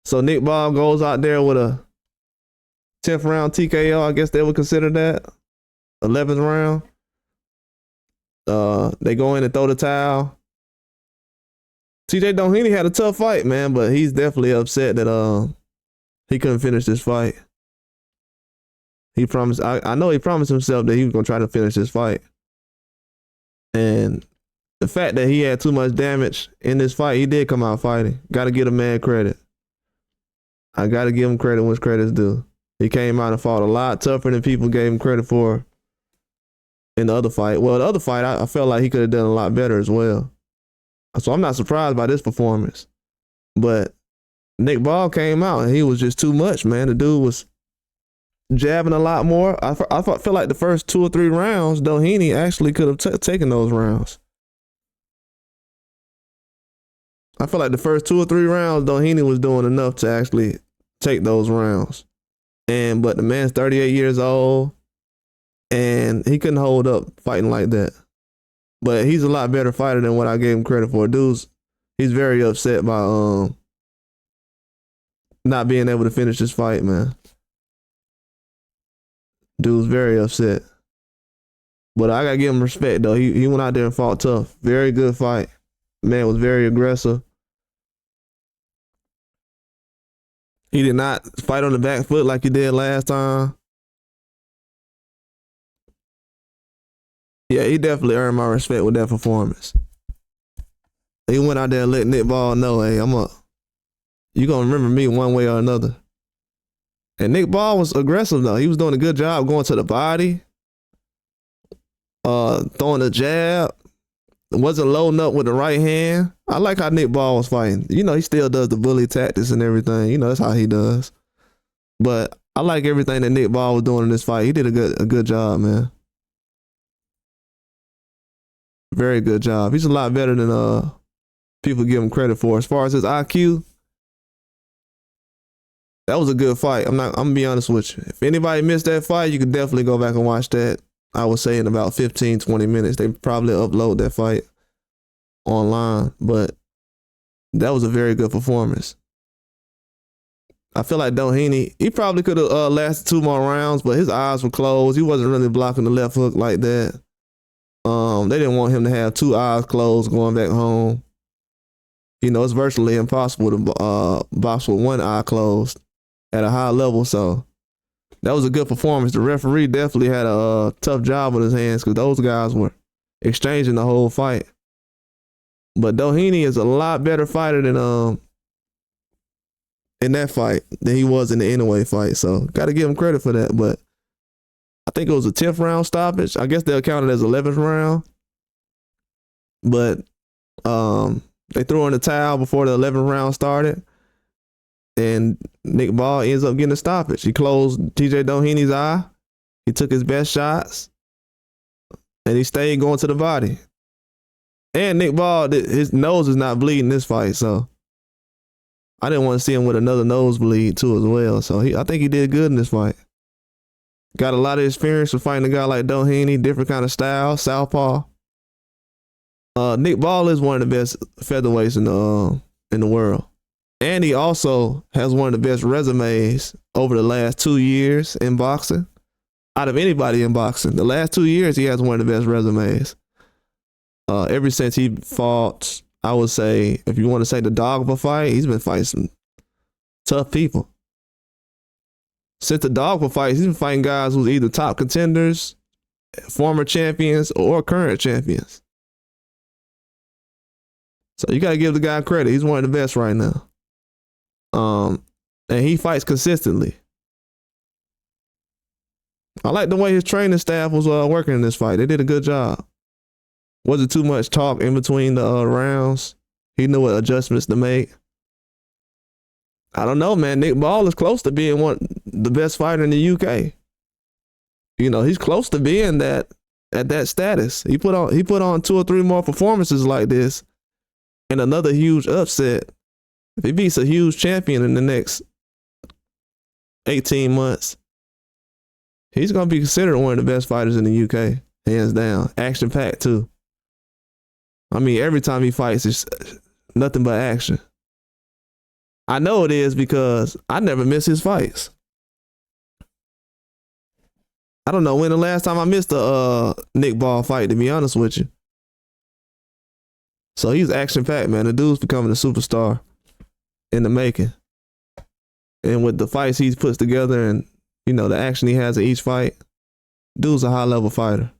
So Nick Ball goes out there with a 10th round TKO. I guess they would consider that 11th round. They go in and throw the towel. TJ Doheny had a tough fight, man, but he's definitely upset that he couldn't finish this fight. He promised. I know he promised himself that he was gonna try to finish this fight, and the fact that he had too much damage in this fight, he did come out fighting. Got to give a man credit. I got to give him credit when credit's due. He came out and fought a lot tougher than people gave him credit for in the other fight. Well, the other fight, I felt like he could have done a lot better as well. So I'm not surprised by this performance. But Nick Ball came out and he was just too much, man. The dude was jabbing a lot more. I feel like the first 2 or 3 rounds, Doheny actually could have taken those rounds. I feel like the first 2 or 3 rounds, Doheny was doing enough to actually take those rounds. But the man's 38 years old, and he couldn't hold up fighting like that. But he's a lot better fighter than what I gave him credit for. He's very upset by not being able to finish this fight, man. Dude's very upset. But I gotta give him respect though. He went out there and fought tough. Very good fight. Man was very aggressive. He did not fight on the back foot like he did last time. Yeah, he definitely earned my respect with that performance. He went out there and let Nick Ball know, hey, you gonna remember me one way or another. And Nick Ball was aggressive though. He was doing a good job going to the body, throwing a jab. Wasn't loading up with the right hand. I like how Nick Ball was fighting. You know, he still does the bully tactics and everything. You know, that's how he does. But I like everything that Nick Ball was doing in this fight. He did a good job, man. Very good job. He's a lot better than people give him credit for. As far as his IQ, that was a good fight. I'm gonna be honest with you. If anybody missed that fight, you can definitely go back and watch that. I would say in about 15, 20 minutes. They probably upload that fight online, but that was a very good performance. I feel like Doheny, he probably could have lasted 2 more rounds, but his eyes were closed. He wasn't really blocking the left hook like that. They didn't want him to have 2 eyes closed going back home. You know, it's virtually impossible to box with 1 eye closed at a high level, so that was a good performance. The referee definitely had a tough job with his hands because those guys were exchanging the whole fight. But Doheny is a lot better fighter than in that fight than he was in the Inoue fight. So got to give him credit for that. But I think it was a 10th round stoppage. I guess they'll count it as 11th round. But they threw in the towel before the 11th round started. And Nick Ball ends up getting a stoppage. He closed TJ Doheny's eye. He took his best shots. And he stayed going to the body. And Nick Ball, his nose is not bleeding this fight. So I didn't want to see him with another nosebleed too as well. So I think he did good in this fight. Got a lot of experience with fighting a guy like Doheny. Different kind of style. Southpaw. Nick Ball is one of the best featherweights in the world. And he also has one of the best resumes over the last 2 years in boxing. Out of anybody in boxing. The last 2 years, he has one of the best resumes. Ever since he fought, I would say, if you want to say the Dogma fight, he's been fighting some tough people. Since the Dogma fights, he's been fighting guys who's either top contenders, former champions, or current champions. So you got to give the guy credit. He's one of the best right now. And he fights consistently. I like the way his training staff was working in this fight. They did a good job. Wasn't too much talk in between the rounds. He knew what adjustments to make. I don't know, man. Nick Ball is close to being the best fighter in the UK. You know, he's close to being that at that status. He put on 2 or 3 more performances like this, and another huge upset. If he beats a huge champion in the next 18 months, he's going to be considered one of the best fighters in the UK, hands down. Action-packed, too. I mean, every time he fights, it's nothing but action. I know it is because I never miss his fights. I don't know when the last time I missed a Nick Ball fight, to be honest with you. So he's action packed, man. The dude's becoming a superstar in the making. And with the fights he puts together and, you know, the action he has in each fight, dude's a high level fighter.